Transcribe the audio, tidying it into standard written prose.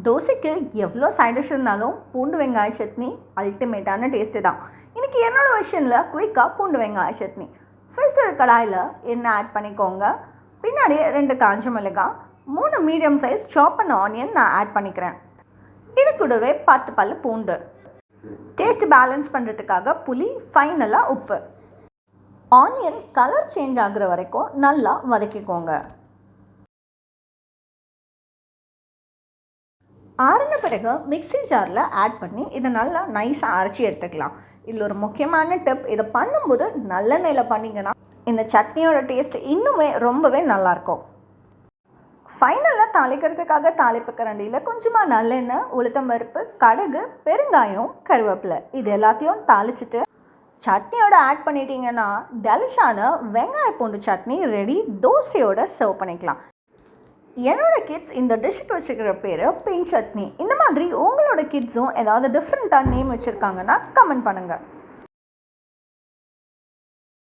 தோசைக்கு எவ்வளோ side dish இருந்தாலும் பூண்டு வெங்காய சட்னி அல்டிமேட்டான டேஸ்ட்டு தான். இன்றைக்கி என்னோடய விஷயத்தில் குயிக்காக பூண்டு வெங்காய சட்னி. ஃபர்ஸ்ட் ஒரு கடாயில் எண்ணெய் ஆட் பண்ணிக்கோங்க. பின்னாடி 2 காஞ்ச மிளகாய், 3 மீடியம் சைஸ் சாப் பண்ண ஆனியன் நான் ஆட் பண்ணிக்கிறேன். இது கூடவே 10 பல் பூண்டு. டேஸ்ட் பேலன்ஸ் பண்ணுறதுக்காக புளி, ஃபைனலாக உப்பு. ஆனியன் கலர் சேஞ்ச் ஆகுற வரைக்கும் நல்லா வதக்கிக்கோங்க. ஆறின பிறகு மிக்ஸி ஜாரில் ஆட் பண்ணி இதை நல்லா நைஸாக அரைச்சி எடுத்துக்கலாம். இதில் ஒரு முக்கியமான டிப், இதை பண்ணும்போது நல்லெண்ணெயில் பண்ணிங்கன்னா இந்த சட்னியோட டேஸ்ட் இன்னுமே ரொம்பவே நல்லாயிருக்கும். ஃபைனலாக தாளிக்கிறதுக்காக தாளிப்பு கரண்டியில் கொஞ்சமாக நல்லெண்ணெய், உளுத்தம் பருப்பு, கடுகு, பெருங்காயம், கருவேப்பிலை இது எல்லாத்தையும் தாளிச்சிட்டு சட்னியோட ஆட் பண்ணிட்டீங்கன்னா டெலிஷான வெங்காய பூண்டு சட்னி ரெடி. தோசையோட சர்வ் பண்ணிக்கலாம். என்னோட கிட்ஸ் இந்த டிஷ்ஷுக்கு வச்சுக்கிற பேர் பிங்க் சட்னி. இந்த மாதிரி உங்களோட கிட்ஸும் ஏதாவது டிஃப்ரெண்ட்டாக நேம் வச்சுருக்காங்கன்னா கமெண்ட் பண்ணுங்கள்.